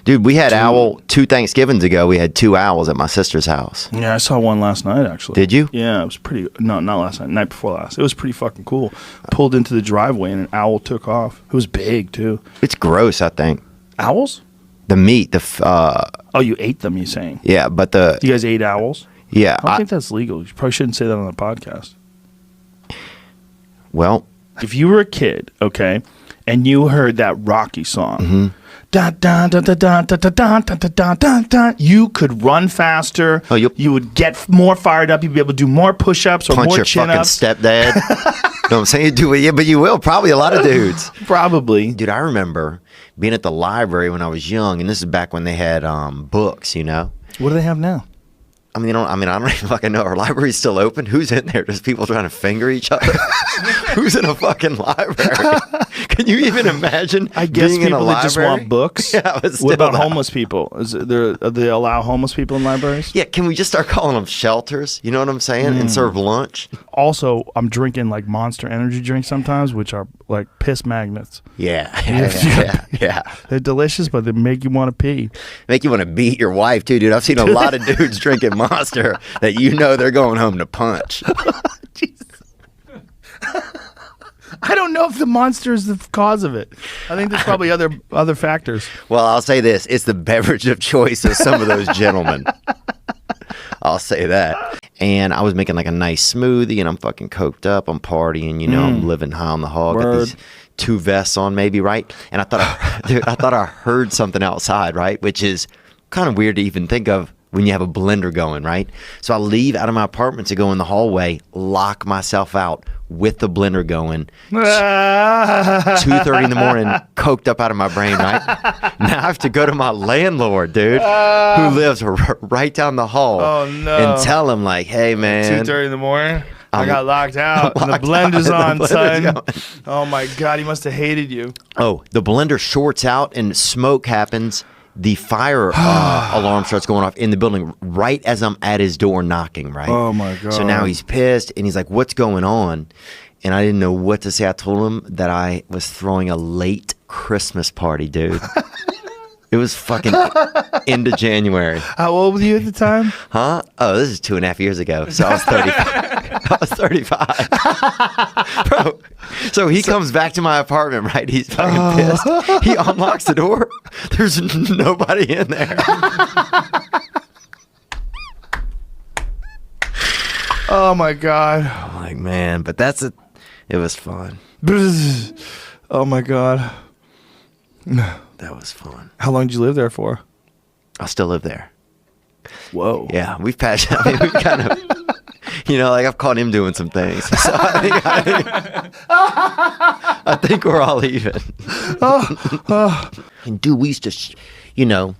Dude, we had owl 2 Thanksgivings ago. We had 2 owls at my sister's house. Yeah, I saw one last night, actually. Did you? Yeah, it was pretty... No, not last night. Night before last. It was pretty fucking cool. Pulled into the driveway and an owl took off. It was big, too. It's gross, I think. Owls? The meat, Oh, you ate them, you're saying? yeah, but the... You guys ate owls? Yeah. I don't think that's legal. You probably shouldn't say that on the podcast. Well... If you were a kid, okay, and you heard that Rocky song... Mm-hmm. Dun, dun, dun, dun, dun, dun, dun, dun, dun, dun, dun, dun. You could run faster. Oh, you would get more fired up. You'd be able to do more push-ups or punch more your chin-ups. fucking stepdad. Know what I'm saying? You do it, yeah, but you will. Probably a lot of dudes. Probably. Dude, I remember being at the library when I was young, and this is back when they had books, you know? What do they have now? I mean, I don't even fucking know. Our library's still open? Who's in there? There's people trying to finger each other? Who's in a fucking library? Can you even imagine I guess being in a people that just library? want books. Yeah, but still what about though. homeless people? Do they allow homeless people in libraries? Yeah, can we just start calling them shelters? You know what I'm saying? And serve lunch? Also, I'm drinking like Monster Energy drinks sometimes, which are like piss magnets. Yeah. They're delicious, but they make you want to pee. Make you want to beat your wife, too, dude. I've seen a lot of dudes drinking Monster that you know they're going home to punch. Jesus. I don't know if the Monster is the cause of it. I think there's probably other factors. Well, I'll say this. It's the beverage of choice of some of those gentlemen. I'll say that. And I was making like a nice smoothie, and I'm fucking coked up. I'm partying, you know. I'm living high on the hog. Got these 2 vests on, maybe, right? And I thought I heard something outside, right? Which is kind of weird to even think of when you have a blender going, right? So I leave out of my apartment to go in the hallway, lock myself out with the blender going. 2:30 in the morning, coked up out of my brain, right? Now I have to go to my landlord, dude, who lives right down the hall. Oh, no. And tell him, like, hey, man. 2:30 in the morning? I got locked out. And the blender's on, son. Oh, my God. He must have hated you. Oh, the blender shorts out and smoke happens. The fire alarm starts going off in the building right as I'm at his door knocking, right? Oh, my God. So now he's pissed, and he's like, what's going on? And I didn't know what to say. I told him that I was throwing a late Christmas party, dude. It was fucking into January. How old were you at the time? Huh? Oh, this is 2.5 years ago. So I was 35. Bro, so he comes back to my apartment, right? He's fucking pissed. He unlocks the door. There's nobody in there. Oh, my God. I'm like, man, but it was fun. Oh, my God. That was fun. How long did you live there for? I still live there. Whoa. Yeah, we've patched. I mean, we've kind of, you know, like I've caught him doing some things. So I think we're all even. And dude, we used to, you know,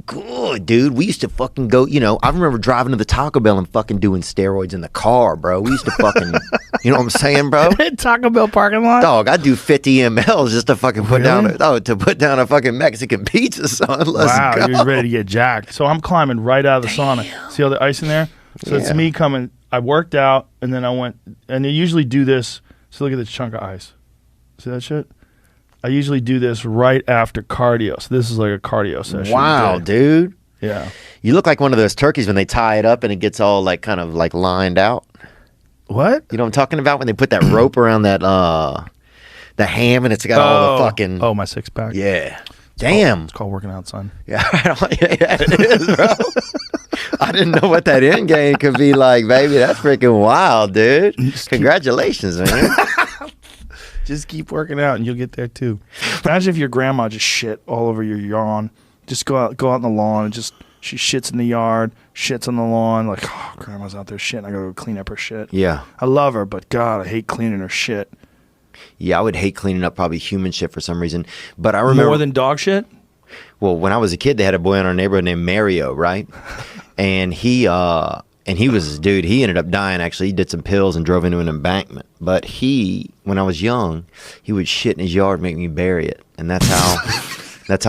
good dude. We used to fucking go. You know, I remember driving to the Taco Bell and fucking doing steroids in the car, bro. We used to fucking, you know what I'm saying, bro? Taco Bell parking lot? Dog, I do 50 mLs just to fucking put down a fucking Mexican pizza, son. Let's go. You're ready to get jacked. So I'm climbing right out of the sauna. See all the ice in there? So it's me coming. I worked out, and then I went, and they usually do this. So look at this chunk of ice. See that shit? I usually do this right after cardio. So this is like a cardio session. Wow, dude. Yeah. You look like one of those turkeys when they tie it up and it gets all like kind of like lined out. What? You know what I'm talking about? When they put that rope around that the ham and it's got all the fucking... Oh, my six pack. Yeah. Damn. It's called working out, son. Yeah, yeah, it is, bro. I didn't know what that end game could be like, baby. That's freaking wild, dude. Congratulations, man. Just keep working out and you'll get there too. Imagine if your grandma just shit all over your lawn. Just go out on the lawn and she shits in the yard, shits on the lawn. Like, oh, grandma's out there shitting. I gotta go clean up her shit. Yeah. I love her, but God, I hate cleaning her shit. Yeah, I would hate cleaning up probably human shit for some reason. But I remember more than dog shit. Well, when I was a kid, they had a boy in our neighborhood named Mario, right? And he was, dude, he ended up dying, actually. He did some pills and drove into an embankment. But when I was young, he would shit in his yard, make me bury it. And that's how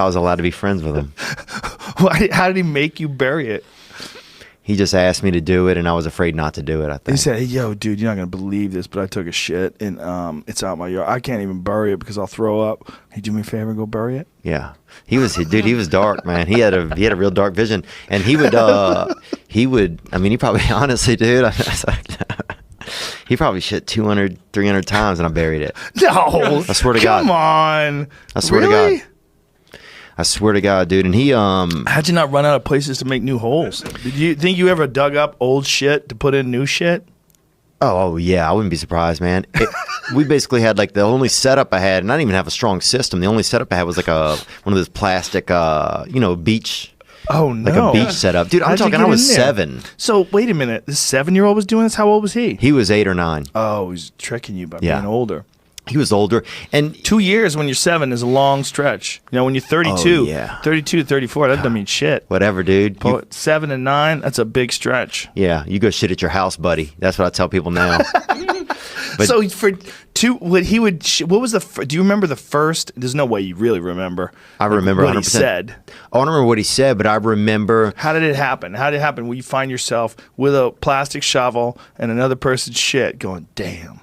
I was allowed to be friends with him. How did he make you bury it? He just asked me to do it, and I was afraid not to do it, I think. He said, hey, yo, dude, you're not going to believe this, but I took a shit, and it's out my yard. I can't even bury it because I'll throw up. Hey, do me a favor and go bury it? Yeah. He was dark, man. He had a real dark vision. And he would, I mean, he probably, honestly, dude, he probably shit 200, 300 times, and I buried it. No. I swear to God. Come on. I swear to God. I swear to God, dude. And he how'd you not run out of places to make new holes? Did you think you ever dug up old shit to put in new shit? Oh yeah, I wouldn't be surprised, man. We basically had like the only setup I had, and I didn't even have a strong system. The only setup I had was like one of those plastic beach. Oh no. Like a beach setup. Dude, I'm talking I was 7. So wait a minute. This 7-year-old was doing this? How old was he? He was 8 or 9. Oh, he's tricking you by being older. He was older, and 2 years when you're 7 is a long stretch. You know, when you're 32, 32 to 34, that doesn't mean shit. Whatever, dude. 7 and 9, that's a big stretch. Yeah, you go shit at your house, buddy. That's what I tell people now. But so for what was do you remember the first? There's no way you really remember. I remember what 100%. He said. I don't remember what he said, but I remember. How did it happen? How did it happen? Will you find yourself with a plastic shovel and another person's shit going, damn,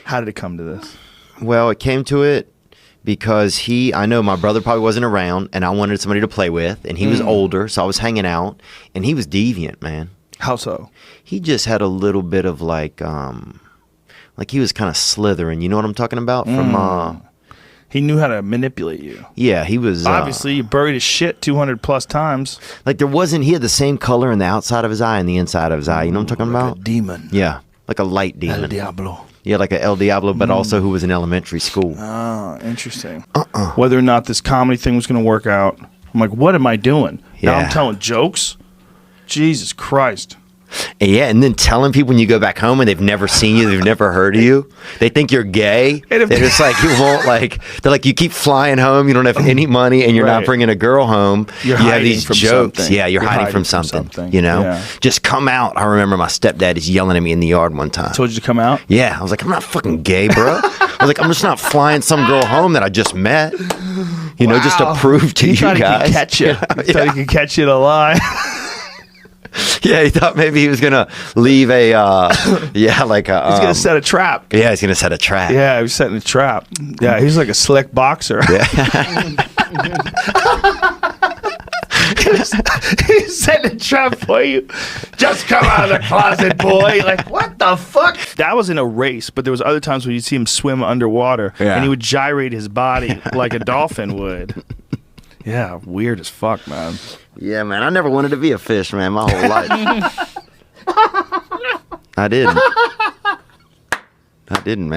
how did it come to this? Well, it came to it because I know my brother probably wasn't around, and I wanted somebody to play with, and he was older, so I was hanging out, and he was deviant, man. How so? He just had a little bit of like he was kind of slithering, you know what I'm talking about? From he knew how to manipulate you. Yeah, he was obviously you buried his shit 200 plus times. Like he had the same color in the outside of his eye and the inside of his eye. You know what I'm talking about? A demon. Yeah, like a light demon. El Diablo. Yeah, like a El Diablo, but also who was in elementary school. Oh, interesting. Whether or not this comedy thing was going to work out, I'm like, what am I doing? Yeah. Now I'm telling jokes? Jesus Christ. Yeah, and then telling people when you go back home and they've never seen you, they've never heard of you, they think you're gay. They're just like, you won't they're like, you keep flying home, you don't have any money, and you're not bringing a girl home. You have these jokes. Something. Yeah, you're hiding from something. You know? Yeah. Just come out. I remember my stepdad is yelling at me in the yard one time. Told you to come out? Yeah. I was like, I'm not fucking gay, bro. I was like, I'm just not flying some girl home that I just met. You know, just to prove to you guys. He thought he could catch you. He thought he could catch you to lie. Yeah, he thought maybe he was gonna leave he's gonna set a trap. Yeah, he's gonna set a trap. Yeah, he was setting a trap. Yeah, he's like a slick boxer. Yeah. He's setting a trap for you. Just come out of the closet, boy. Like, what the fuck? That was in a race, but there was other times where you'd see him swim underwater, and he would gyrate his body like a dolphin would. Yeah, weird as fuck, man. Yeah, man. I never wanted to be a fish, man, my whole life. I didn't, man.